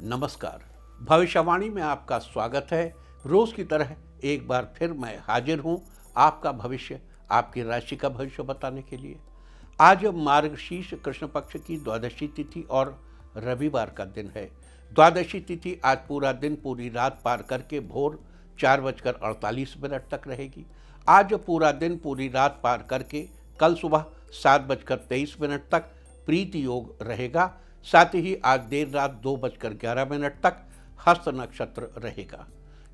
नमस्कार। भविष्यवाणी में आपका स्वागत है। रोज की तरह एक बार फिर मैं हाजिर हूं आपका भविष्य, आपकी राशि का भविष्य बताने के लिए। आज मार्गशीर्ष कृष्ण पक्ष की द्वादशी तिथि और रविवार का दिन है। द्वादशी तिथि आज पूरा दिन पूरी रात पार करके भोर 4:48 तक रहेगी। आज पूरा दिन पूरी रात पार करके कल सुबह 7:23 तक प्रीति योग रहेगा। साथ ही आज देर रात 2:11 तक हस्त नक्षत्र रहेगा।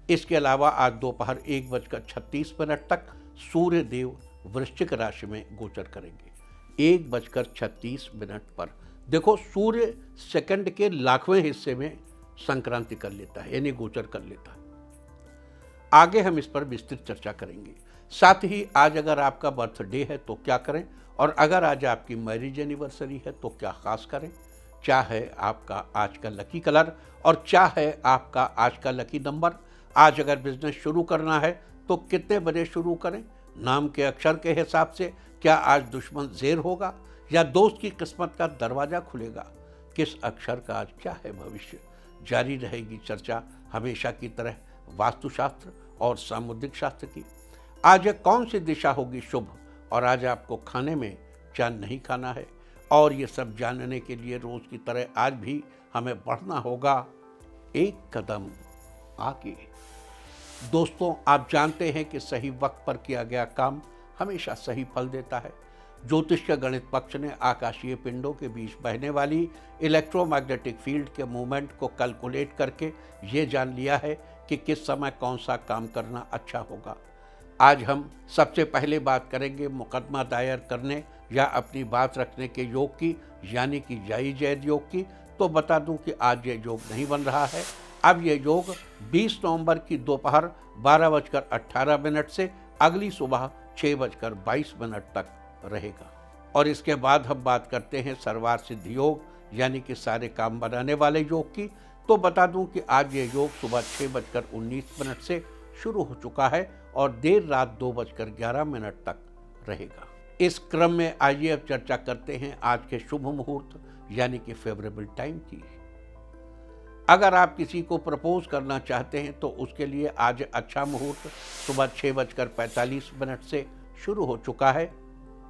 इसके अलावा आज दोपहर 1:36 तक सूर्य देव वृश्चिक राशि में गोचर करेंगे। 1:36 पर देखो, सूर्य सेकंड के लाखवें हिस्से में संक्रांति कर लेता है, यानी गोचर कर लेता है। आगे हम इस पर विस्तृत चर्चा करेंगे। साथ ही आज अगर आपका बर्थडे है तो क्या करें, और अगर आज आपकी मैरिज एनिवर्सरी है तो क्या खास करें। क्या है आपका आज का लकी कलर और क्या है आपका आज का लकी नंबर। आज अगर बिजनेस शुरू करना है तो कितने बजे शुरू करें। नाम के अक्षर के हिसाब से क्या आज दुश्मन ज़ेर होगा या दोस्त की किस्मत का दरवाज़ा खुलेगा। किस अक्षर का आज क्या है भविष्य। जारी रहेगी चर्चा हमेशा की तरह वास्तुशास्त्र और सामुद्रिक शास्त्र की। आज कौन सी दिशा होगी शुभ, और आज आपको खाने में क्या नहीं खाना है, और ये सब जानने के लिए रोज की तरह आज भी हमें बढ़ना होगा एक कदम आगे। दोस्तों, आप जानते हैं कि सही वक्त पर किया गया काम हमेशा सही फल देता है। ज्योतिष के गणित पक्ष ने आकाशीय पिंडों के बीच बहने वाली इलेक्ट्रोमैग्नेटिक फील्ड के मूवमेंट को कैलकुलेट करके ये जान लिया है कि किस समय कौन सा काम करना अच्छा होगा। आज हम सबसे पहले बात करेंगे मुकदमा दायर करने या अपनी बात रखने के योग की, यानी कि जाई जैद योग की। तो बता दूं कि आज ये योग नहीं बन रहा है। अब ये योग 20 नवंबर की दोपहर 12:18 से अगली सुबह 6:22 तक रहेगा। और इसके बाद हम बात करते हैं सर्वार्थ सिद्धि योग, यानी कि सारे काम बनाने वाले योग की। तो बता दूं कि आज ये योग सुबह 6:19 से शुरू हो चुका है और देर रात 2:11 तक रहेगा। इस क्रम में आइए अब चर्चा करते हैं आज के शुभ मुहूर्त, यानी कि फेवरेबल टाइम की। अगर आप किसी को प्रपोज करना चाहते हैं तो उसके लिए आज अच्छा मुहूर्त सुबह 6:45 से शुरू हो चुका है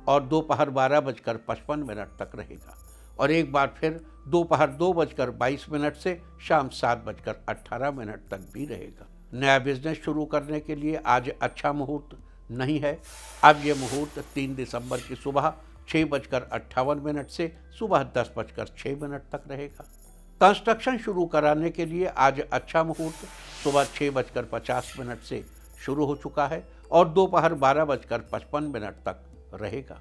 और दोपहर 12:55 तक रहेगा। और एक बार फिर दोपहर 2:22 से शाम 7:18 तक भी रहेगा। नया बिजनेस शुरू करने के लिए आज अच्छा मुहूर्त नहीं है। अब ये मुहूर्त 3 दिसंबर की सुबह 6:58 से सुबह 10:06 तक रहेगा। कंस्ट्रक्शन शुरू कराने के लिए आज अच्छा मुहूर्त सुबह 6:50 से शुरू हो चुका है और दोपहर 12:55 तक रहेगा।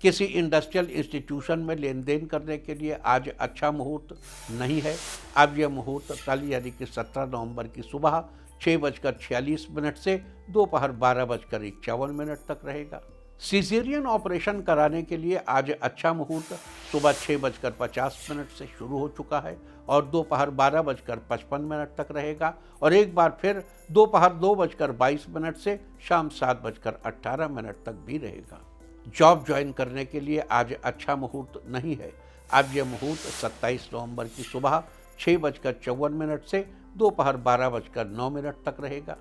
किसी इंडस्ट्रियल इंस्टीट्यूशन में लेन देन करने के लिए आज अच्छा मुहूर्त नहीं है। अब यह मुहूर्त कल यानी कि 17 नवंबर की सुबह 6:46 से दोपहर 12:51 तक रहेगा। सीजेरियन ऑपरेशन कराने के लिए आज अच्छा मुहूर्त सुबह 6:50 से शुरू हो चुका है और दोपहर 12:55 तक रहेगा। और एक बार फिर दोपहर 2:22 से शाम 7:18 तक भी रहेगा। जॉब ज्वाइन करने के लिए आज अच्छा मुहूर्त नहीं है। अब यह मुहूर्त 27 नवंबर की सुबह 6:54 से दोपहर 12:09 तक रहेगा।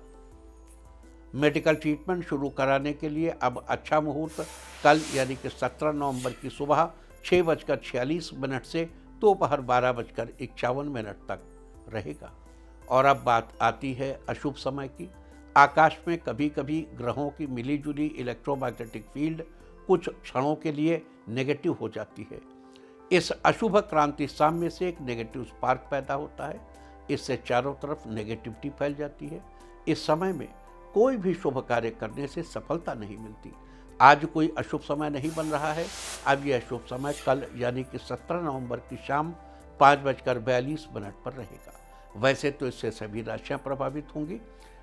मेडिकल ट्रीटमेंट शुरू कराने के लिए अब अच्छा मुहूर्त कल यानी कि 17 नवंबर की सुबह 6:46 से दोपहर 12:51 तक रहेगा। और अब बात आती है अशुभ समय की। आकाश में कभी कभी ग्रहों की मिलीजुली इलेक्ट्रोमैग्नेटिक फील्ड कुछ क्षणों के लिए नेगेटिव हो जाती है। इस अशुभ क्रांति साम्य से एक नेगेटिव स्पार्क पैदा होता है। इससे चारों तरफ नेगेटिविटी फैल जाती है। इस समय में कोई भी शुभ कार्य करने से सफलता नहीं मिलती। आज कोई अशुभ समय नहीं बन रहा है। अब यह अशुभ समय कल यानी कि 17 नवंबर की शाम 5:42 पर रहेगा। वैसे तो इससे सभी राशियां प्रभावित होंगी,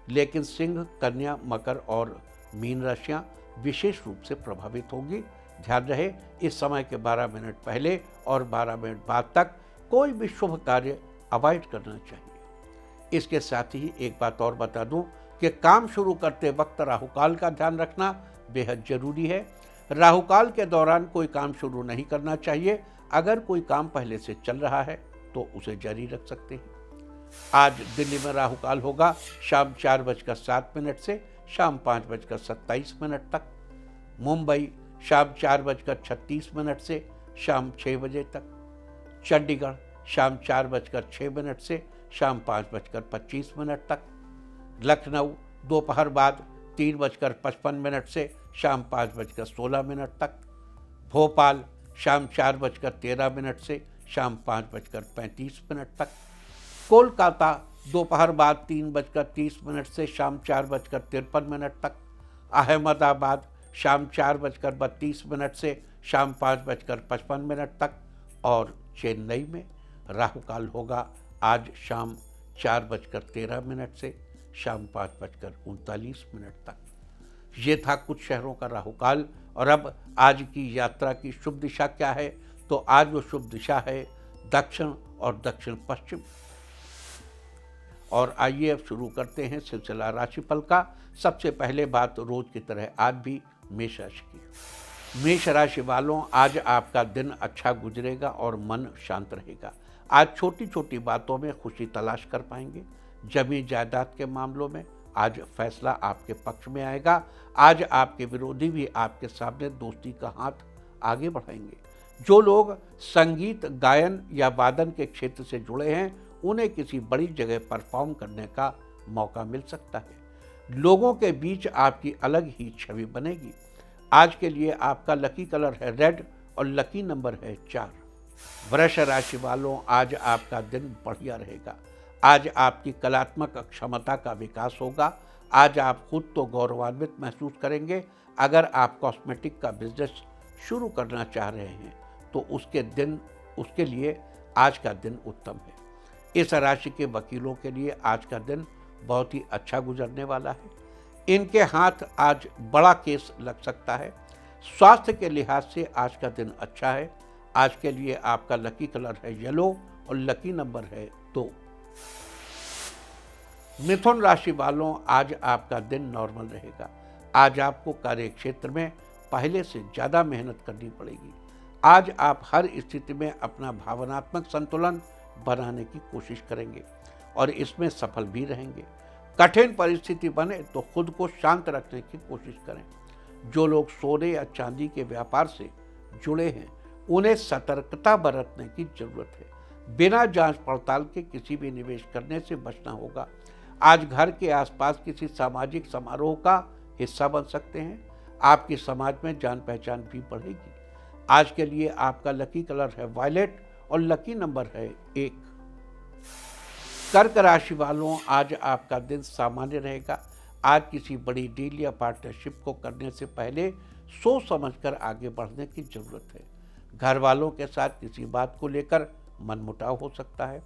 लेकिन सिंह, कन्या, मकर और मीन राशियां विशेष रूप से प्रभावित होंगी। ध्यान रहे, इस समय के 12 मिनट पहले और 12 मिनट बाद तक कोई भी शुभ कार्य अवॉइड करना चाहिए। इसके साथ ही एक बात और बता दूं कि काम शुरू करते वक्त राहुकाल का ध्यान रखना बेहद जरूरी है। राहुकाल के दौरान कोई काम शुरू नहीं करना चाहिए। अगर कोई काम पहले से चल रहा है तो उसे जारी रख सकते हैं। आज दिल्ली में राहु काल होगा शाम 4:07 से शाम 5:27 तक। मुंबई शाम 4:36 से शाम 6 बजे तक। चंडीगढ़ शाम 4:06 से शाम 5:25 तक। लखनऊ दोपहर बाद 3:55 से शाम 5:16 तक। भोपाल शाम 4:13 से शाम 5:35 तक। कोलकाता दोपहर बाद 3:30 से शाम 4:53 तक। अहमदाबाद शाम 4:32 से शाम 5:55 तक। और चेन्नई में राहु काल होगा आज शाम 4:13 से शाम 5:39 तक। ये था कुछ शहरों का राहु काल। और अब आज की यात्रा की शुभ दिशा क्या है? तो आज वो शुभ दिशा है दक्षिण और दक्षिण पश्चिम। और आइए अब शुरू करते हैं सिलसिला राशिफल का। सबसे पहले बात रोज की तरह आज भी मेष राशि की। मेष राशि वालों, आज आपका दिन अच्छा गुजरेगा और मन शांत रहेगा। आज छोटी छोटी बातों में खुशी तलाश कर पाएंगे। जमीन जायदाद के मामलों में आज फैसला आपके पक्ष में आएगा। आज आपके विरोधी भी आपके सामने दोस्ती का हाथ आगे बढ़ाएंगे। जो लोग संगीत, गायन या वादन के क्षेत्र से जुड़े हैं, उन्हें किसी बड़ी जगह परफॉर्म करने का मौका मिल सकता है। लोगों के बीच आपकी अलग ही छवि बनेगी। आज के लिए आपका लकी कलर है रेड और लकी नंबर है 4। वृष राशि वालों, आज आपका दिन बढ़िया रहेगा। आज आपकी कलात्मक क्षमता का विकास होगा। आज आप खुद तो गौरवान्वित महसूस करेंगे। अगर आप कॉस्मेटिक का बिजनेस शुरू करना चाह रहे हैं तो उसके लिए आज का दिन उत्तम है। इस राशि के वकीलों के लिए आज का दिन बहुत ही अच्छा गुजरने वाला है। इनके हाथ आज बड़ा केस लग सकता है। स्वास्थ्य के लिहाज से आज का दिन अच्छा है। आज के लिए आपका लकी कलर है येलो और लकी नंबर है 2। मिथुन राशि वालों, आज आपका दिन नॉर्मल रहेगा। आज आपको कार्य क्षेत्र में पहले से ज़्यादा मेहनत करनी पड़ेगी। आज आप हर स्थिति में अपना भावनात्मक संतुलन बनाने की कोशिश करेंगे और इसमें सफल भी रहेंगे। कठिन परिस्थिति बने तो खुद को शांत रखने की कोशिश करें। जो लोग सोने या चांदी के व्यापार से जुड़े हैं, उन्हें सतर्कता बरतने की जरूरत है। बिना जांच पड़ताल के किसी भी निवेश करने से बचना होगा। आज घर के आसपास किसी सामाजिक समारोह का हिस्सा बन सकते हैं। आपकी समाज में जान पहचान भी बढ़ेगी। आज के लिए आपका लकी कलर है वायलेट और लकी नंबर है 1। कर्क राशि वालों, आज आपका दिन सामान्य रहेगा। आज किसी बड़ी डील या पार्टनरशिप को करने से पहले सोच समझकर आगे बढ़ने की जरूरत है। घर वालों के साथ किसी बात को लेकर मनमुटाव हो सकता है।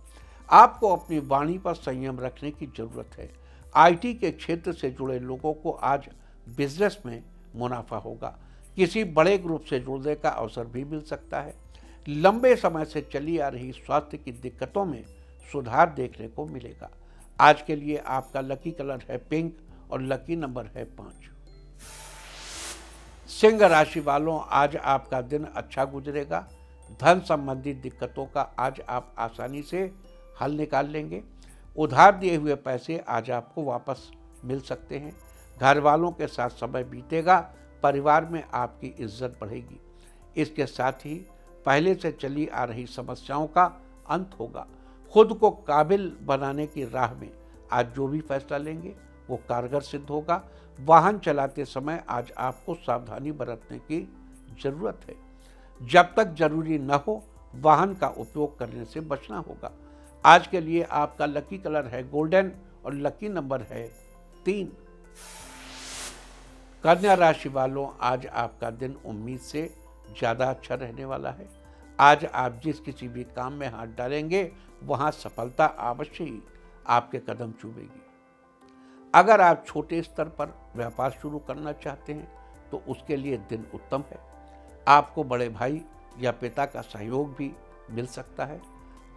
आपको अपनी वाणी पर संयम रखने की जरूरत है। आईटी के क्षेत्र से जुड़े लोगों को आज बिजनेस में मुनाफा होगा। किसी बड़े ग्रुप से जुड़ने का अवसर भी मिल सकता है। लंबे समय से चली आ रही स्वास्थ्य की दिक्कतों में सुधार देखने को मिलेगा। आज के लिए आपका लकी कलर है पिंक और लकी नंबर है 5। सिंह राशि वालों, आज आपका दिन अच्छा गुजरेगा। धन संबंधी दिक्कतों का आज आप आसानी से हल निकाल लेंगे। उधार दिए हुए पैसे आज आपको वापस मिल सकते हैं। घर वालों के साथ समय बीतेगा। परिवार में आपकी इज्जत बढ़ेगी। इसके साथ ही पहले से चली आ रही समस्याओं का अंत होगा। खुद को काबिल बनाने की राह में आज जो भी फैसला लेंगे वो कारगर सिद्ध होगा। वाहन चलाते समय आज आपको सावधानी बरतने की जरूरत है। जब तक जरूरी न हो वाहन का उपयोग करने से बचना होगा। आज के लिए आपका लकी कलर है गोल्डन और लकी नंबर है 3। कन्या राशि वालों, आज आपका दिन उम्मीद से ज़्यादा अच्छा रहने वाला है। आज आप जिस किसी भी काम में हाथ डालेंगे वहाँ सफलता अवश्य ही आपके कदम चूमेगी। अगर आप छोटे स्तर पर व्यापार शुरू करना चाहते हैं तो उसके लिए दिन उत्तम है। आपको बड़े भाई या पिता का सहयोग भी मिल सकता है।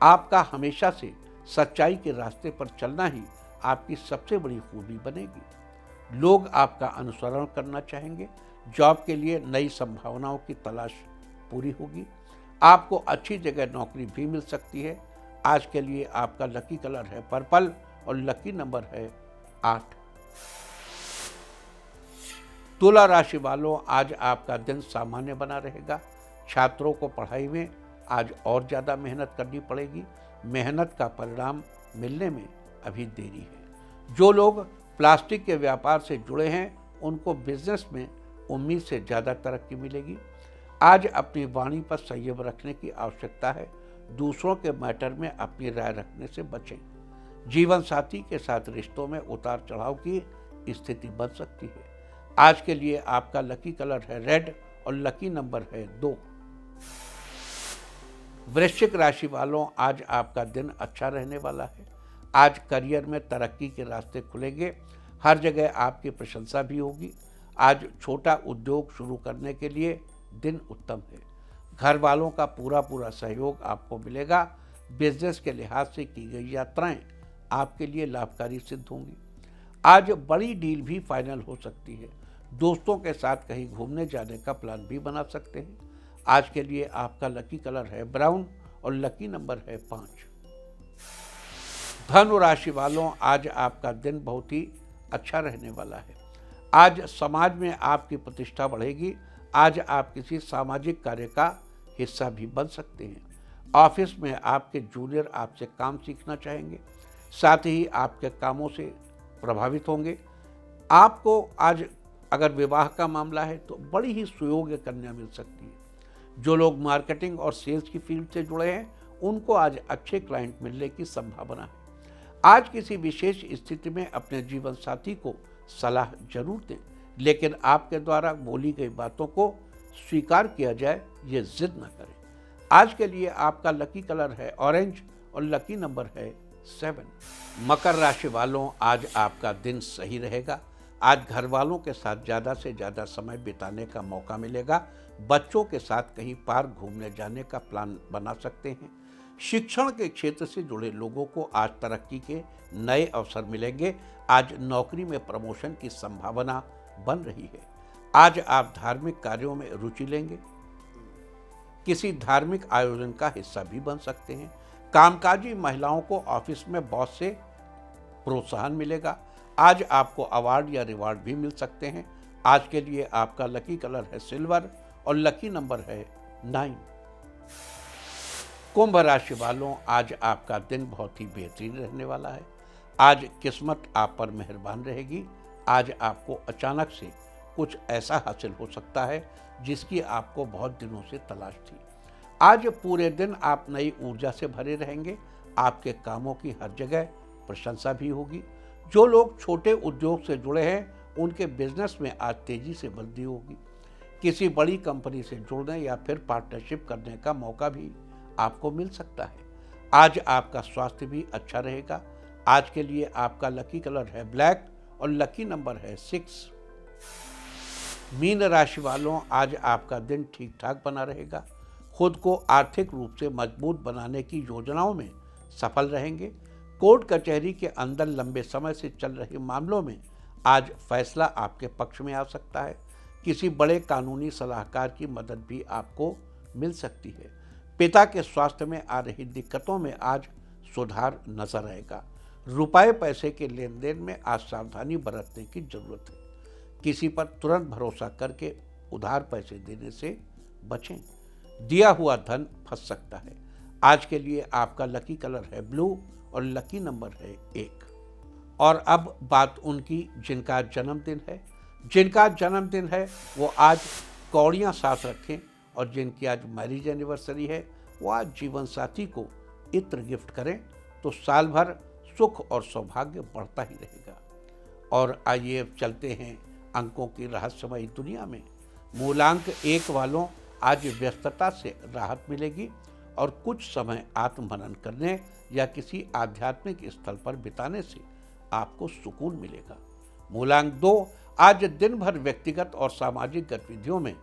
आपका हमेशा से सच्चाई के रास्ते पर चलना ही आपकी सबसे बड़ी खूबी बनेगी। लोग आपका अनुसरण करना चाहेंगे। जॉब के लिए नई संभावनाओं की तलाश पूरी होगी। आपको अच्छी जगह नौकरी भी मिल सकती है। आज के लिए आपका लकी कलर है पर्पल और लकी नंबर है 8। तुला राशि वालों, आज आपका दिन सामान्य बना रहेगा। छात्रों को पढ़ाई में आज और ज़्यादा मेहनत करनी पड़ेगी। मेहनत का परिणाम मिलने में अभी देरी है। जो लोग प्लास्टिक के व्यापार से जुड़े हैं उनको बिजनेस में उम्मीद से ज़्यादा तरक्की मिलेगी। आज अपनी वाणी पर संयम रखने की आवश्यकता है। दूसरों के मैटर में अपनी राय रखने से बचें। जीवन साथी के साथ रिश्तों में उतार चढ़ाव की स्थिति बन सकती है। आज के लिए आपका लकी कलर है रेड और लकी नंबर है 2। वृश्चिक राशि वालों, आज आपका दिन अच्छा रहने वाला है। आज करियर में तरक्की के रास्ते खुलेंगे। हर जगह आपकी प्रशंसा भी होगी। आज छोटा उद्योग शुरू करने के लिए दिन उत्तम है। घर वालों का पूरा सहयोग आपको मिलेगा। बिजनेस के लिहाज से की गई यात्राएं आपके लिए लाभकारी सिद्ध होंगी। आज बड़ी डील भी फाइनल हो सकती है। दोस्तों के साथ कहीं घूमने जाने का प्लान भी बना सकते हैं। आज के लिए आपका लकी कलर है ब्राउन और लकी नंबर है 5। धनु राशि वालों, आज आपका दिन बहुत ही अच्छा रहने वाला है। आज समाज में आपकी प्रतिष्ठा बढ़ेगी। आज आप किसी सामाजिक कार्य का हिस्सा भी बन सकते हैं। ऑफिस में आपके जूनियर आपसे काम सीखना चाहेंगे, साथ ही आपके कामों से प्रभावित होंगे। आपको आज अगर विवाह का मामला है तो बड़ी ही सुयोग्य कन्या मिल सकती है। जो लोग मार्केटिंग और सेल्स की फील्ड से जुड़े हैं उनको आज अच्छे क्लाइंट मिलने की संभावना है। आज किसी विशेष स्थिति में अपने जीवन साथी को सलाह जरूर दें, लेकिन आपके द्वारा बोली गई बातों को स्वीकार किया जाए ये जिद न करें। आज के लिए आपका लकी कलर है ऑरेंज और लकी नंबर है 7। मकर राशि वालों, आज आपका दिन सही रहेगा। आज घर वालों के साथ ज़्यादा से ज़्यादा समय बिताने का मौका मिलेगा। बच्चों के साथ कहीं पार्क घूमने जाने का प्लान बना सकते हैं। शिक्षण के क्षेत्र से जुड़े लोगों को आज तरक्की के नए अवसर मिलेंगे। आज नौकरी में प्रमोशन की संभावना बन रही है। आज आप धार्मिक कार्यों में रुचि लेंगे। किसी धार्मिक आयोजन का हिस्सा भी बन सकते हैं। कामकाजी महिलाओं को ऑफिस में बॉस से प्रोत्साहन मिलेगा। आज आपको अवार्ड या रिवार्ड भी मिल सकते हैं। आज के लिए आपका लकी कलर है सिल्वर और लकी नंबर है 9। कुंभ राशि वालों, आज आपका दिन बहुत ही बेहतरीन रहने वाला है। आज किस्मत आप पर मेहरबान रहेगी। आज आपको अचानक से कुछ ऐसा हासिल हो सकता है जिसकी आपको बहुत दिनों से तलाश थी। आज पूरे दिन आप नई ऊर्जा से भरे रहेंगे। आपके कामों की हर जगह प्रशंसा भी होगी। जो लोग छोटे उद्योग से जुड़े हैं उनके बिजनेस में आज तेजी से वृद्धि होगी। किसी बड़ी कंपनी से जुड़ने या फिर पार्टनरशिप करने का मौका भी आपको मिल सकता है। आज आपका स्वास्थ्य भी अच्छा रहेगा। आज के लिए आपका लकी कलर है ब्लैक और लकी नंबर है 6। मीन राशि वालों, आज आपका दिन ठीक ठाक बना रहेगा। खुद को आर्थिक रूप से मजबूत बनाने की योजनाओं में सफल रहेंगे। कोर्ट कचहरी के अंदर लंबे समय से चल रहे मामलों में आज फैसला आपके पक्ष में आ सकता है। किसी बड़े कानूनी सलाहकार की मदद भी आपको मिल सकती है। पिता के स्वास्थ्य में आ रही दिक्कतों में आज सुधार नजर आएगा। रुपए पैसे के लेन देन में आज सावधानी बरतने की जरूरत है। किसी पर तुरंत भरोसा करके उधार पैसे देने से बचें। दिया हुआ धन फंस सकता है। आज के लिए आपका लकी कलर है ब्लू और लकी नंबर है 1। और अब बात उनकी जिनका जन्मदिन है। जिनका जन्मदिन है वो आज कौड़ियाँ साथ रखें, और जिनकी आज मैरिज एनिवर्सरी है वो आज जीवन साथी को इत्र गिफ्ट करें तो साल भर सुख और सौभाग्य बढ़ता ही रहेगा। और आइए अब चलते हैं अंकों की रहस्यमयी दुनिया में। मूलांक 1 वालों, आज व्यस्तता से राहत मिलेगी और कुछ समय आत्ममनन करने या किसी आध्यात्मिक स्थल पर बिताने से आपको सुकून मिलेगा। मूलांक 2, आज दिन भर व्यक्तिगत और सामाजिक गतिविधियों में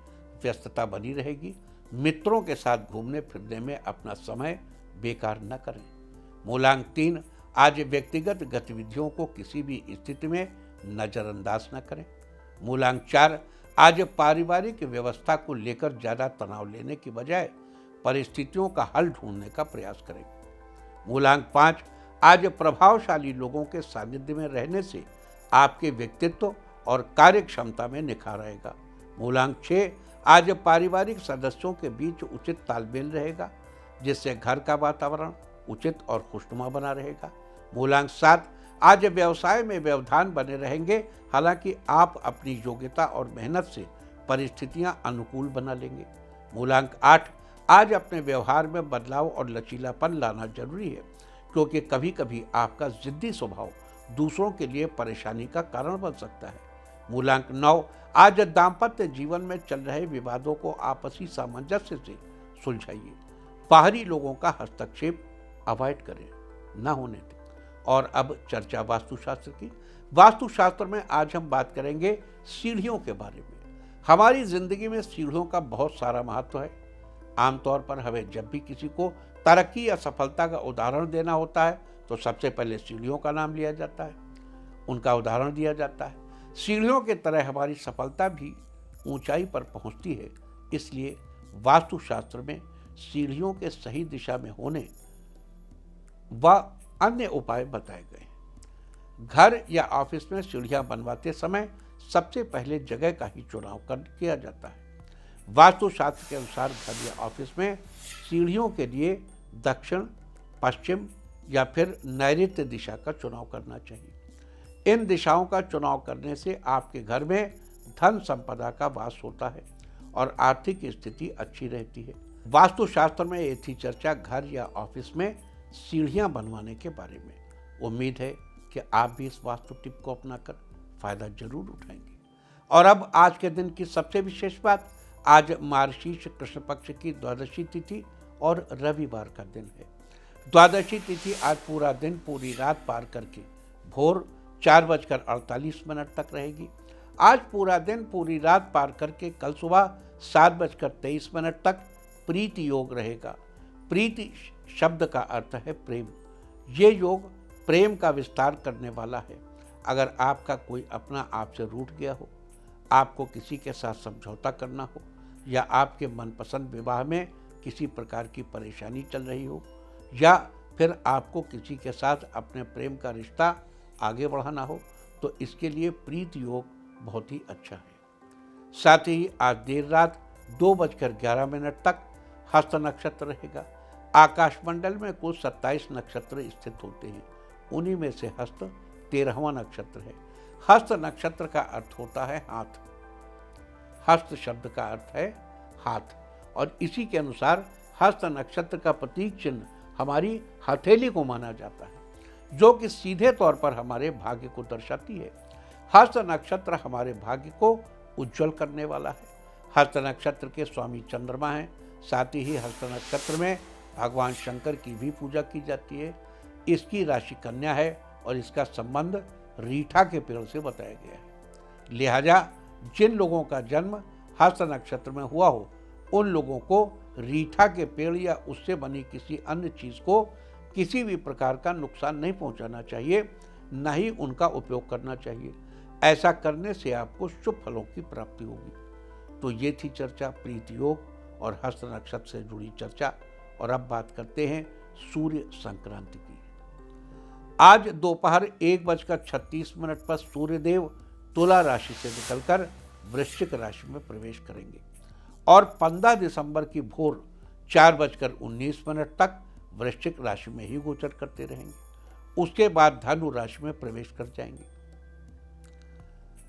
व्यस्तता बनी रहेगी। मित्रों के साथ घूमने फिरने में अपना समय बेकार न करें। मूलांक 3, आज व्यक्तिगत गतिविधियों को किसी भी स्थिति में नजरअंदाज न करें। मूलांक 4, आज पारिवारिक व्यवस्था को लेकर ज़्यादा तनाव लेने की बजाय परिस्थितियों का हल ढूंढने का प्रयास करें। मूलांक 5, आज प्रभावशाली लोगों के सानिध्य में रहने से आपके व्यक्तित्व और कार्य क्षमता में निखार आएगा। मूलांक 6, आज पारिवारिक सदस्यों के बीच उचित तालमेल रहेगा, जिससे घर का वातावरण उचित और खुशनुमा बना रहेगा। मूलांक 7, आज व्यवसाय में व्यवधान बने रहेंगे, हालांकि आप अपनी योग्यता और मेहनत से परिस्थितियां अनुकूल बना लेंगे। मूलांक 8, आज अपने व्यवहार में बदलाव और लचीलापन लाना जरूरी है, क्योंकि कभी कभी आपका जिद्दी स्वभाव दूसरों के लिए परेशानी का कारण बन सकता है। मूलांक 9, आज दाम्पत्य जीवन में चल रहे विवादों को आपसी सामंजस्य से सुलझाइए। बाहरी लोगों का हस्तक्षेप अवॉइड करें, ना होने दें। और अब चर्चा वास्तुशास्त्र की। वास्तुशास्त्र में आज हम बात करेंगे सीढ़ियों के बारे में। हमारी जिंदगी में सीढ़ियों का बहुत सारा महत्व है। आमतौर पर हमें जब भी किसी को तरक्की या सफलता का उदाहरण देना होता है तो सबसे पहले सीढ़ियों का नाम लिया जाता है, उनका उदाहरण दिया जाता है। सीढ़ियों की तरह हमारी सफलता भी ऊंचाई पर पहुंचती है, इसलिए वास्तुशास्त्र में सीढ़ियों के सही दिशा में होने व अन्य उपाय बताए गए। घर या ऑफिस में सीढ़ियां बनवाते समय सबसे पहले जगह का ही चुनाव किया जाता है। वास्तुशास्त्र के अनुसार घर या ऑफिस में सीढ़ियों के लिए दक्षिण, पश्चिम या फिर नैऋत्य दिशा का चुनाव करना चाहिए। इन दिशाओं का चुनाव करने से आपके घर में धन संपदा का वास होता है और आर्थिक स्थिति अच्छी रहती है। वास्तुशास्त्र में ये थी चर्चा घर या ऑफिस में सीढ़ियां बनवाने के बारे में। उम्मीद है कि आप भी इस वास्तु टिप को अपनाकर फायदा जरूर उठाएंगे। और अब आज के दिन की सबसे विशेष बात, आज मार्गशीर्ष कृष्ण पक्ष की द्वादशी तिथि और रविवार का दिन है। द्वादशी तिथि आज पूरा दिन पूरी रात पार करके भोर 4:48 तक रहेगी। आज पूरा दिन पूरी रात पार करके कल सुबह 7:23 तक प्रीति योग रहेगा। प्रीति शब्द का अर्थ है प्रेम। ये योग प्रेम का विस्तार करने वाला है। अगर आपका कोई अपना आपसे रूठ गया हो, आपको किसी के साथ समझौता करना हो, या आपके मनपसंद विवाह में किसी प्रकार की परेशानी चल रही हो, या फिर आपको किसी के साथ अपने प्रेम का रिश्ता आगे बढ़ाना हो, तो इसके लिए प्रीति योग बहुत ही अच्छा है। साथ ही आज देर रात 2:11 तक हस्त नक्षत्र रहेगा। आकाशमंडल में कुल 27 नक्षत्र स्थित होते हैं, उन्हीं में से हस्त 13वां नक्षत्र है। हस्त नक्षत्र का अर्थ होता है हाथ। हस्त शब्द का अर्थ है हाथ, और इसी के अनुसार हस्त नक्षत्र का प्रतीक चिन्ह हमारी हथेली को माना जाता है, जो कि सीधे तौर पर हमारे भाग्य को दर्शाती है। हस्त नक्षत्र हमारे भाग्य को उज्जवल करने वाला है। हस्त नक्षत्र के स्वामी चंद्रमा हैं। साथ ही हस्त नक्षत्र में भगवान शंकर की भी पूजा की जाती है। इसकी राशि कन्या है और इसका संबंध रीठा के पेड़ से बताया गया है। लिहाजा जिन लोगों का जन्म हस्त नक्षत्र में हुआ हो, उन लोगों को रीठा के पेड़ या उससे बनी किसी अन्य चीज को किसी भी प्रकार का नुकसान नहीं पहुंचाना चाहिए, न ही उनका उपयोग करना चाहिए। ऐसा करने से आपको शुभ फलों की प्राप्ति होगी। तो ये थी चर्चा प्रीति योग और हस्त नक्षत्र से जुड़ी चर्चा। और अब बात करते हैं सूर्य संक्रांति की। आज दोपहर 1:36 पर सूर्यदेव तुला राशि से निकलकर वृश्चिक राशि में प्रवेश करेंगे और 15 दिसंबर की भोर 4:19 तक वृश्चिक राशि में ही गोचर करते रहेंगे। उसके बाद धनु राशि में प्रवेश कर जाएंगे।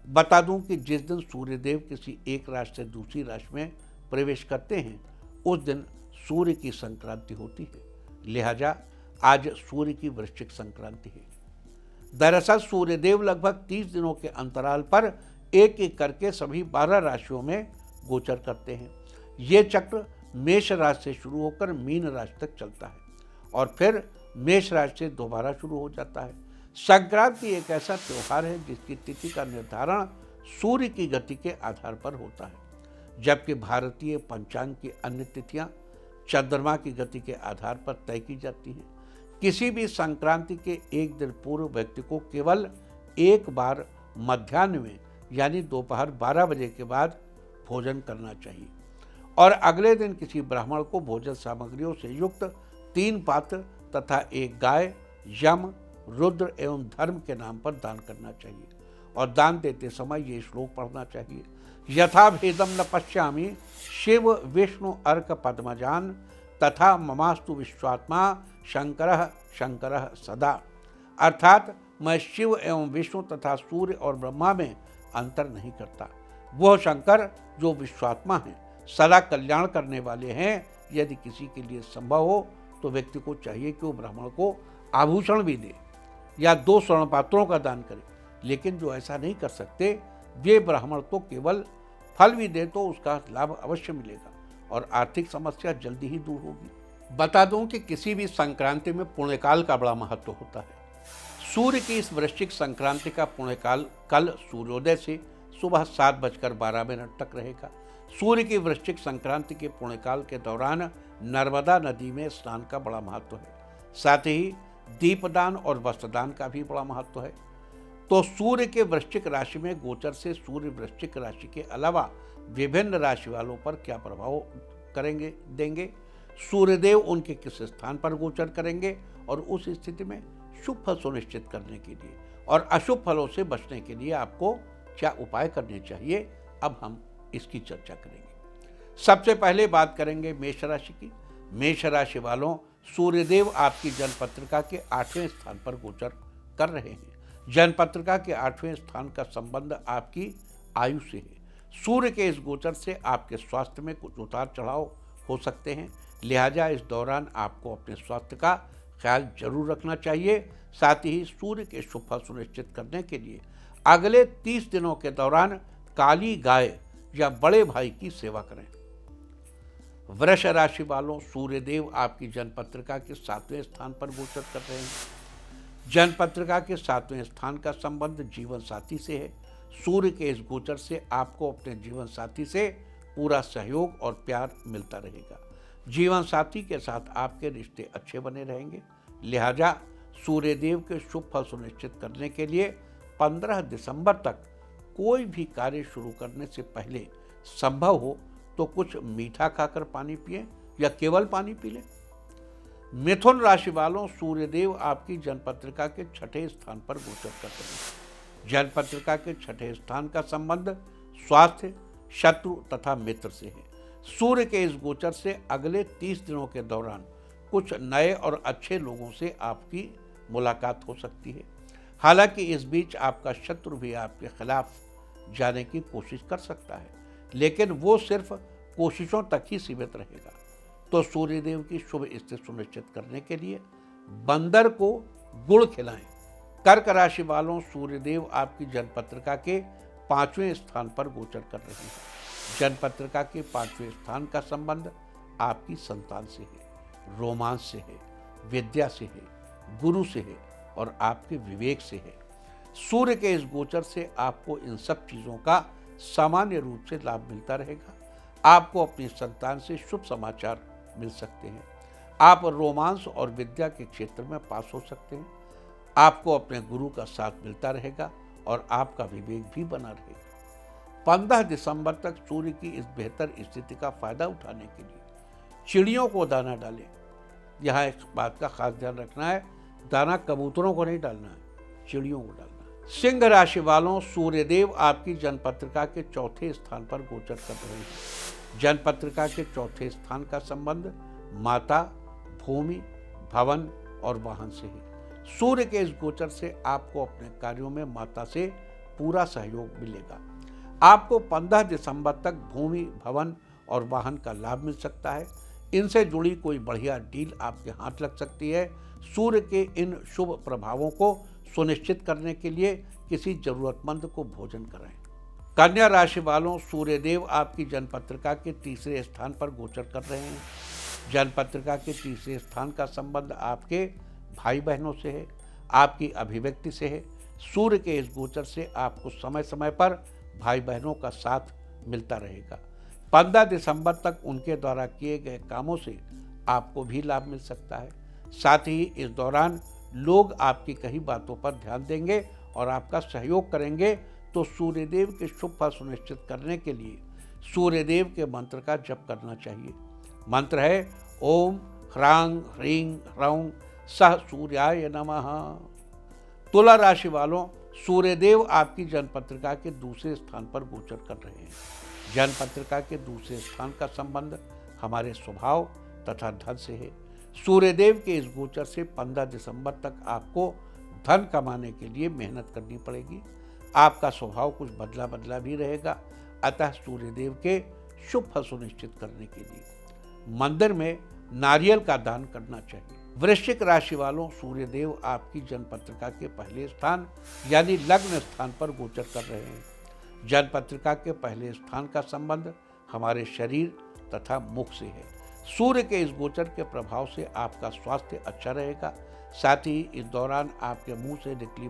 बता दूं कि जिस दिन सूर्यदेव किसी एक राशि से दूसरी राशि में प्रवेश करते हैं, उस दिन सूर्य की संक्रांति होती है। लिहाजा आज सूर्य की वृश्चिक संक्रांति है। दरअसल सूर्यदेव लगभग 30 दिनों के अंतराल पर एक एक करके सभी 12 राशियों में गोचर करते हैं। ये चक्र मेष राशि से शुरू होकर मीन राशि तक चलता है और फिर मेष राशि से दोबारा शुरू हो जाता है। संक्रांति एक ऐसा त्योहार है जिसकी तिथि का निर्धारण सूर्य की गति के आधार पर होता है, जबकि भारतीय पंचांग की अन्य तिथियां चंद्रमा की गति के आधार पर तय की जाती हैं। किसी भी संक्रांति के एक दिन पूर्व व्यक्ति को केवल एक बार मध्याह्न में यानी दोपहर 12 बजे के बाद भोजन करना चाहिए और अगले दिन किसी ब्राह्मण को भोजन सामग्रियों से युक्त 3 पात्र तथा एक गाय यम, रुद्र एवं धर्म के नाम पर दान करना चाहिए और दान देते समय ये श्लोक पढ़ना चाहिए। यथा भेदम न पश्यामि शिव विष्णु अर्क पद्मजान तथा ममास्तु विश्वात्मा शंकरः शंकरः सदा। अर्थात मैं शिव एवं विष्णु तथा सूर्य और ब्रह्मा में अंतर नहीं करता। वह शंकर जो विश्वात्मा हैं, सदा कल्याण करने वाले हैं। यदि किसी के लिए संभव हो तो व्यक्ति को चाहिए कि वो ब्राह्मण को आभूषण भी दे या 2 स्वर्ण पात्रों का दान करे। लेकिन जो ऐसा नहीं कर सकते, वे ब्राह्मण तो केवल फल भी दे तो उसका लाभ अवश्य मिलेगा और आर्थिक समस्या जल्दी ही दूर होगी। बता दूं कि किसी भी संक्रांति में पुण्यकाल का बड़ा महत्व होता है। सूर्य की इस वृश्चिक संक्रांति का पुण्यकाल कल सूर्योदय से सुबह 7:12 तक रहेगा। सूर्य की वृश्चिक संक्रांति के पुण्यकाल के दौरान नर्मदा नदी में स्नान का बड़ा महत्व है। साथ ही दीपदान और वस्त्रदान का भी बड़ा महत्व है। तो सूर्य के वृश्चिक राशि में गोचर से सूर्य वृश्चिक राशि के अलावा विभिन्न राशि वालों पर क्या प्रभाव देंगे, सूर्यदेव उनके किस स्थान पर गोचर करेंगे और उस स्थिति में शुभ फल सुनिश्चित करने के लिए और अशुभ फलों से बचने के लिए आपको क्या उपाय करने चाहिए, अब हम इसकी चर्चा करेंगे। सबसे पहले बात करेंगे मेष राशि की। मेष राशि वालों, सूर्यदेव आपकी जन्मपत्रिका के 8वें स्थान पर गोचर कर रहे हैं। जन्मपत्रिका के 8वें स्थान का संबंध आपकी आयु से है। सूर्य के इस गोचर से आपके स्वास्थ्य में कुछ उतार चढ़ाव हो सकते हैं, लिहाजा इस दौरान आपको अपने स्वास्थ्य का ख्याल जरूर रखना चाहिए। साथ ही सूर्य के शुभ फल सुनिश्चित करने के लिए अगले 30 दिनों के दौरान काली गाय या बड़े भाई की सेवा करें। वृष राशि वालों, सूर्यदेव आपकी जन्मपत्रिका के 7वें स्थान पर गोचर कर रहे हैं। जन्मपत्रिका के 7वें स्थान का संबंध जीवन साथी से है। सूर्य के इस गोचर से आपको अपने जीवन साथी से पूरा सहयोग और प्यार मिलता रहेगा। जीवन साथी के साथ आपके रिश्ते अच्छे बने रहेंगे, लिहाजा सूर्यदेव के शुभ फल सुनिश्चित करने के लिए 15 दिसंबर तक कोई भी कार्य शुरू करने से पहले संभव हो तो कुछ मीठा खाकर पानी पिएं या केवल पानी पी लें। मिथुन राशि वालों, सूर्यदेव आपकी जन्मपत्रिका के 6ठे स्थान पर गोचर कर रहे हैं। जन्मपत्रिका के 6ठे स्थान का संबंध स्वास्थ्य, शत्रु तथा मित्र से है। सूर्य के इस गोचर से अगले 30 दिनों के दौरान कुछ नए और अच्छे लोगों से आपकी मुलाकात हो सकती है। हालांकि इस बीच आपका शत्रु भी आपके खिलाफ जाने की कोशिश कर सकता है, लेकिन वो सिर्फ कोशिशों तक ही सीमित रहेगा। तो सूर्यदेव की शुभ स्थिति सुनिश्चित करने के लिए बंदर को गुड़ खिलाएं। कर्क राशि वालों, सूर्यदेव आपकी जन्मपत्रिका के 5वें स्थान पर गोचर कर रहे हैं। जन्मपत्रिका के 5वें स्थान का संबंध आपकी संतान से है, रोमांस से है, विद्या से है, गुरु से है और आपके विवेक से है। सूर्य के इस गोचर से आपको इन सब चीज़ों का सामान्य रूप से लाभ मिलता रहेगा। आपको अपनी संतान से शुभ समाचार मिल सकते हैं। आप रोमांस और विद्या के क्षेत्र में पास हो सकते हैं। आपको अपने गुरु का साथ मिलता रहेगा और आपका विवेक भी बना रहेगा। 15 दिसंबर तक सूर्य की इस बेहतर स्थिति का फायदा उठाने के लिए चिड़ियों को दाना डालें। यहाँ एक बात का खास ध्यान रखना है, दाना कबूतरों को नहीं डालना है, चिड़ियों को डालना है। सिंह राशि वालों, सूर्यदेव आपकी जन्मपत्रिका के 4थे स्थान पर गोचर कर रहे हैं। जन्मपत्रिका के 4थे स्थान का संबंध माता, भूमि, भवन और वाहन से है। सूर्य के इस गोचर से आपको अपने कार्यों में माता से पूरा सहयोग मिलेगा। आपको 15 दिसंबर तक भूमि, भवन और वाहन का लाभ मिल सकता है। इनसे जुड़ी कोई बढ़िया डील आपके हाथ लग सकती है। सूर्य के इन शुभ प्रभावों को सुनिश्चित करने के लिए किसी जरूरतमंद को भोजन कराएं। कन्या राशि वालों, सूर्यदेव आपकी जन्मपत्रिका के 3रे स्थान पर गोचर कर रहे हैं। जन्मपत्रिका के 3रे स्थान का संबंध आपके भाई बहनों से है, आपकी अभिव्यक्ति से है। सूर्य के इस गोचर से आपको समय समय पर भाई बहनों का साथ मिलता रहेगा। 15 दिसंबर तक उनके द्वारा किए गए कामों से आपको भी लाभ मिल सकता है। साथ ही इस दौरान लोग आपकी कई बातों पर ध्यान देंगे और आपका सहयोग करेंगे। तो सूर्यदेव के शुभ फल सुनिश्चित करने के लिए सूर्यदेव के मंत्र का जप करना चाहिए। मंत्र है ओम ह्रांग ह्रीं ह्रौं सह सूर्याय नमः। तुला राशि वालों, सूर्यदेव आपकी जन्मपत्रिका के दूसरे स्थान पर गोचर कर रहे हैं। जन्मपत्रिका के दूसरे स्थान का संबंध हमारे स्वभाव तथा धन से है। सूर्यदेव के इस गोचर से 15 दिसंबर तक आपको धन कमाने के लिए मेहनत करनी पड़ेगी। आपका स्वभाव कुछ बदला बदला भी रहेगा, अतः सूर्यदेव के शुभ फल सुनिश्चित करने के लिए मंदिर में नारियल का दान करना चाहिए। वृश्चिक राशि वालों, सूर्यदेव आपकी जन्मपत्रिका के पहले स्थान यानी लग्न स्थान पर गोचर कर रहे हैं। जन्मपत्रिका के पहले स्थान का संबंध हमारे शरीर तथा मुख से है। सूर्य के इस गोचर के प्रभाव से आपका स्वास्थ्य अच्छा रहेगा। साथ ही इस दौरान आपके मुंह से निकली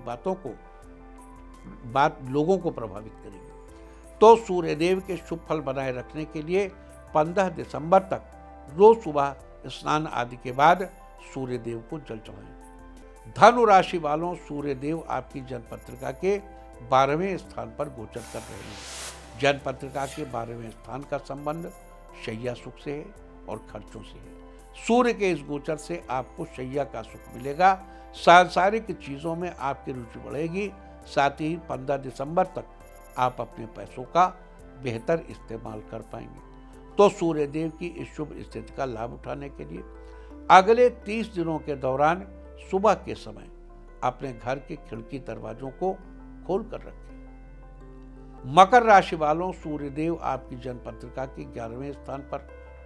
बात लोगों को प्रभावित करेगी। तो सूर्यदेव के शुभ फल बनाए रखने के लिए 15 दिसंबर तक रोज सुबह स्नान आदि के बाद सूर्यदेव को जल चढ़ाएं। धनु राशि वालों, सूर्यदेव आपकी जन्मपत्रिका के 12वें स्थान पर गोचर कर रहे हैं। जन्मपत्रिका के 12वें स्थान का संबंध शैया सुख से है और खर्चों से है। सूर्य के इस गोचर से आपको शैया का सुख मिलेगा। सांसारिक चीजों में आपकी रुचि बढ़ेगी। साथ ही 15 दिसंबर तक आप अपने पैसों का बेहतर इस्तेमाल कर पाएंगे। तो सूर्यदेव की इस शुभ स्थिति का लाभ उठाने के लिए अगले 30 दिनों के दौरान सुबह के समय अपने घर के खिड़की दरवाजों को खोल कर रखें। मकर राशि वालों, सूर्यदेव आपकी जन्मपत्रिका के 11वें स्थान पर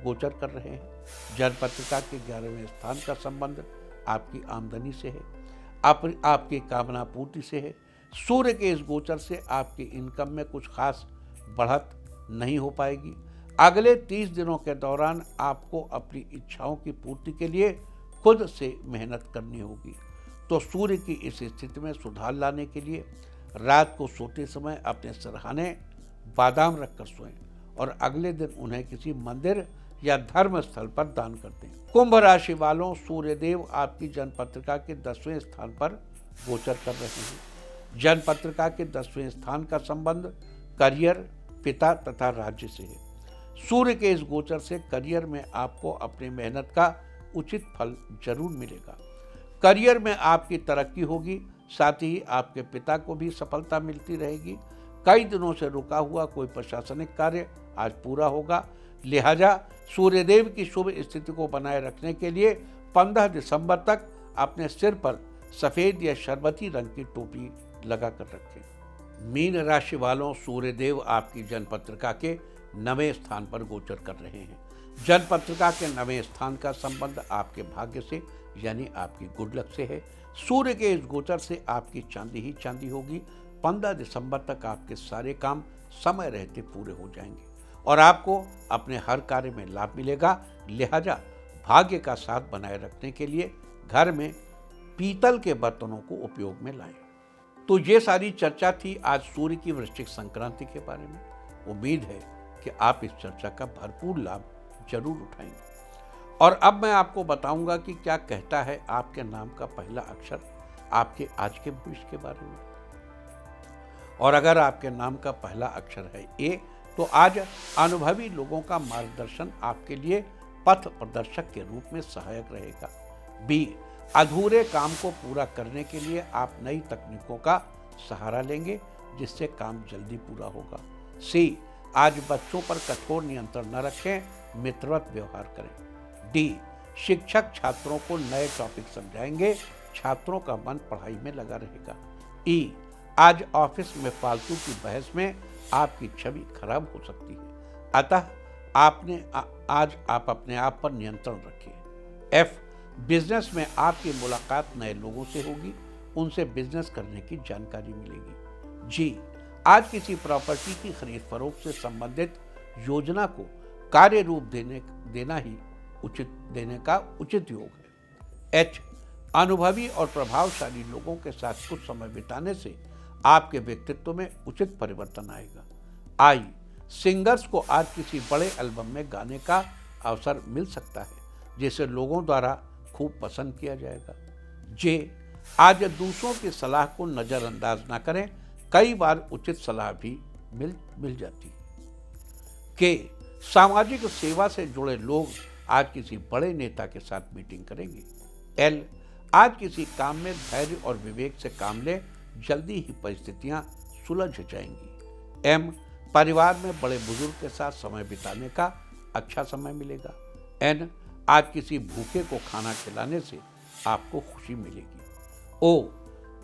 गोचर कर रहे हैं। जन्मपत्रिका के 11वें स्थान का संबंध आपकी आमदनी से है, आपकी कामना पूर्ति से है। सूर्य के इस गोचर से आपकी इनकम में कुछ खास बढ़त नहीं हो पाएगी। अगले 30 दिनों के दौरान आपको अपनी इच्छाओं की पूर्ति के लिए खुद से मेहनत करनी होगी। तो सूर्य की इस स्थिति में सुधार लाने के लिए रात को सोते समय अपने सिरहाने बादाम रखकर सोएं और अगले दिन उन्हें किसी मंदिर या धर्म स्थल पर दान कर दें। कुंभ राशि वालों, सूर्यदेव आपकी जन्मपत्रिका के 10वें स्थान पर गोचर कर रहे हैं। जन्मपत्रिका के 10वें स्थान का संबंध करियर, पिता तथा राज्य से है। सूर्य के इस गोचर से करियर में आपको अपनी मेहनत का उचित फल जरूर मिलेगा। करियर में आपकी तरक्की होगी। साथ ही आपके पिता को भी सफलता मिलती रहेगी। कई दिनों से रुका हुआ कोई प्रशासनिक कार्य आज पूरा होगा। लिहाजा सूर्यदेव की शुभ स्थिति को बनाए रखने के लिए 15 दिसंबर तक अपने सिर पर सफेद या शरबती रंग की टोपी लगा कर रखें। मीन राशि वालों, सूर्यदेव आपकी जन्मपत्रिका के 9वें स्थान पर गोचर कर रहे हैं। जन्मपत्रिका के 9वें स्थान का संबंध आपके भाग्य से यानी आपकी गुड लक से है। सूर्य के इस गोचर से आपकी चांदी ही चांदी होगी। 15 दिसंबर तक आपके सारे काम समय रहते पूरे हो जाएंगे और आपको अपने हर कार्य में लाभ मिलेगा। लिहाजा भाग्य का साथ बनाए रखने के लिए घर में पीतल के बर्तनों को उपयोग में लाएं। तो ये सारी चर्चा थी आज सूर्य की वृश्चिक संक्रांति के बारे में। उम्मीद है कि आप इस चर्चा का भरपूर लाभ जरूर उठाएंगे। और अब मैं आपको बताऊंगा कि क्या कहता है आपके नाम का पहला अक्षर आपके आज के भविष्य के बारे में। और अगर आपके नाम का पहला अक्षर है ए, तो आज अनुभवी लोगों का मार्गदर्शन आपके लिए पथ प्रदर्शक के रूप में सहायक रहेगा। बी, अधूरे काम को पूरा करने के लिए आप नई तकनीकों का सहारा लेंगे जिससे काम जल्दी पूरा होगा। सी, आज बच्चों पर कठोर नियंत्रण न रखें, मित्रवत व्यवहार करें। डी, शिक्षक छात्रों को नए टॉपिक समझाएंगे, छात्रों का मन पढ़ाई में लगा रहेगा। ई, आज ऑफिस में फालतू की बहस में आपकी छवि खराब हो सकती है, अतः आज आप अपने आप पर नियंत्रण रखिए। एफ, बिजनेस में आपकी मुलाकात नए लोगों से होगी, उनसे बिजनेस करने की जानकारी मिलेगी। जी, आज किसी प्रॉपर्टी की खरीद फरोख्त से संबंधित योजना को कार्य रूप देने का उचित योग है। एच, अनुभवी और प्रभावशाली लोगों के साथ कुछ समय बिताने से आपके व्यक्तित्व में उचित परिवर्तन आएगा। आई, सिंगर्स को आज किसी बड़े एल्बम में गाने का अवसर मिल सकता है जिसे लोगों द्वारा खूब पसंद किया जाएगा। जे, आज दूसरों की सलाह को नजरअंदाज ना करें, कई बार उचित सलाह भी मिल जाती है। के, सामाजिक सेवा से जुड़े लोग आज किसी बड़े नेता के साथ मीटिंग करेंगे। एल, आज किसी काम में धैर्य और विवेक से काम लें, जल्दी ही परिस्थितियां सुलझ जाएंगी। एम, परिवार में बड़े बुजुर्ग के साथ समय बिताने का अच्छा समय मिलेगा। एन, आज किसी भूखे को खाना खिलाने से आपको खुशी मिलेगी। ओ,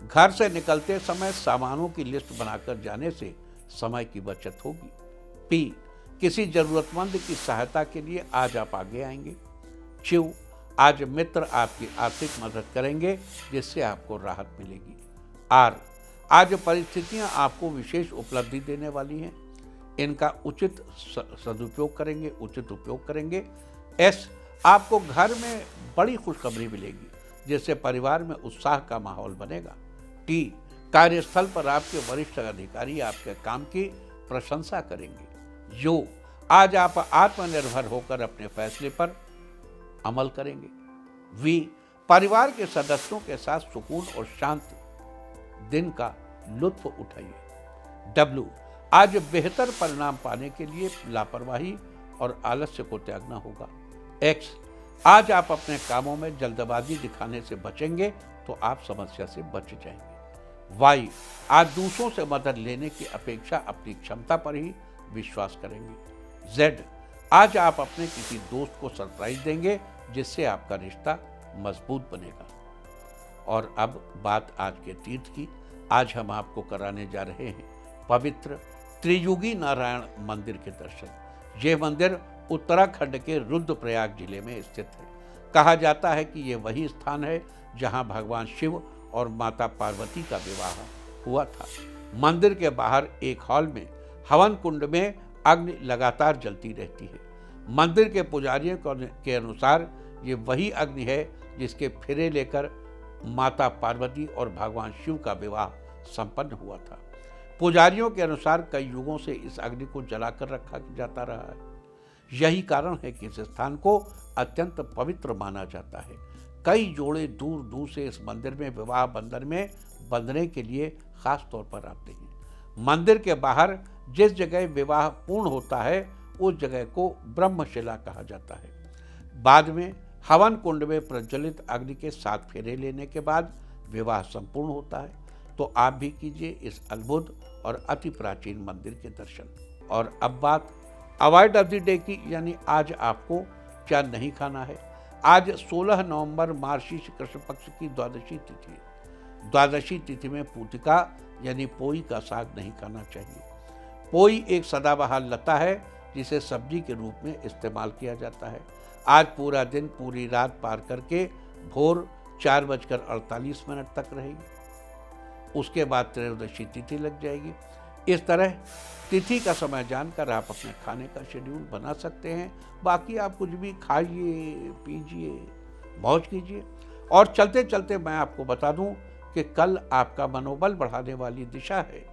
घर से निकलते समय सामानों की लिस्ट बनाकर जाने से समय की बचत होगी। पी, किसी जरूरतमंद की सहायता के लिए आज आप आगे आएंगे। क्यू, आज मित्र आपकी आर्थिक मदद करेंगे जिससे आपको राहत मिलेगी। आर, आज परिस्थितियां आपको विशेष उपलब्धि देने वाली हैं, इनका उचित सदुपयोग करेंगे, उचित उपयोग करेंगे। एस, आपको घर में बड़ी खुशखबरी मिलेगी जिससे परिवार में उत्साह का माहौल बनेगा। टी, कार्यस्थल पर आपके वरिष्ठ अधिकारी आपके काम की प्रशंसा करेंगे। यू, आज आप आत्मनिर्भर होकर अपने फैसले पर अमल करेंगे। वी, परिवार के सदस्यों के साथ सुकून और शांत दिन का लुत्फ उठाइए। डब्ल्यू, आज बेहतर परिणाम पाने के लिए लापरवाही और आलस्य को त्यागना होगा। एक्स, आज आप अपने कामों में जल्दबाजी दिखाने से बचेंगे तो आप समस्या से बच जाएंगे। वाई, आज दूसरों से मदद लेने की अपेक्षा अपनी क्षमता पर ही विश्वास करेंगे। जेड, आज आप अपने किसी दोस्त को सरप्राइज देंगे जिससे आपका रिश्ता मजबूत बनेगा। और अब बात आज के तीर्थ की। आज हम आपको कराने जा रहे हैं पवित्र त्रियुगी नारायण मंदिर के दर्शन। ये मंदिर उत्तराखंड के रुद्रप्रयाग जिले में स्थित है। कहा जाता है कि ये वही स्थान है जहां भगवान शिव और माता पार्वती का विवाह हुआ था। मंदिर के बाहर एक हॉल में हवन कुंड में अग्नि लगातार जलती रहती है। मंदिर के पुजारियों के अनुसार ये वही अग्नि है जिसके फेरे लेकर माता पार्वती और भगवान शिव का विवाह संपन्न हुआ था। पुजारियों के अनुसार कई युगों से इस अग्नि को जलाकर रखा जाता रहा है। यही कारण है कि इस स्थान को अत्यंत पवित्र माना जाता है। कई जोड़े दूर दूर से इस मंदिर में विवाह बंधन में बंधने के लिए खास तौर पर आते हैं। मंदिर के बाहर जिस जगह विवाह पूर्ण होता है उस जगह को ब्रह्मशिला कहा जाता है। बाद में हवन कुंड में प्रज्वलित अग्नि के 7 फेरे लेने के बाद विवाह संपूर्ण होता है। तो आप भी कीजिए इस अद्भुत और अति प्राचीन मंदिर के दर्शन। और अब बात अवॉइड ऑफ द डे की, यानी आज आपको क्या नहीं खाना है। आज 16 नवंबर मार्गशीर्ष कृष्ण पक्ष की द्वादशी तिथि है। द्वादशी तिथि में पूतिका यानी पोई का साग नहीं खाना चाहिए। पोई एक सदाबहार लता है जिसे सब्जी के रूप में इस्तेमाल किया जाता है। आज पूरा दिन पूरी रात पार करके भोर 4:48 तक रहेगी। उसके बाद त्रयोदशी तिथि लग जाएगी। इस तरह तिथि का समय जानकर आप अपने खाने का शेड्यूल बना सकते हैं। बाकी आप कुछ भी खाइए, पीजिए, मौज कीजिए। और चलते चलते मैं आपको बता दूं कि कल आपका मनोबल बढ़ाने वाली दिशा है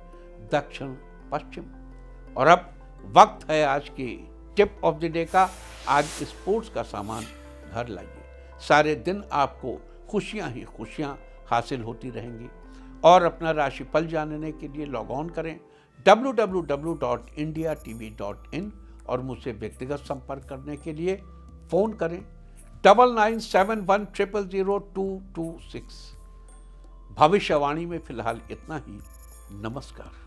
दक्षिण पश्चिम। और अब वक्त है आज की टिप ऑफ द डे का। आज स्पोर्ट्स का सामान घर लाइए। सारे दिन आपको खुशियां ही खुशियां हासिल होती रहेंगी। और अपना राशिफल जानने के लिए लॉग ऑन करें www.indiatv.in और मुझसे व्यक्तिगत संपर्क करने के लिए फ़ोन करें 9971000226। भविष्यवाणी में फिलहाल इतना ही। नमस्कार।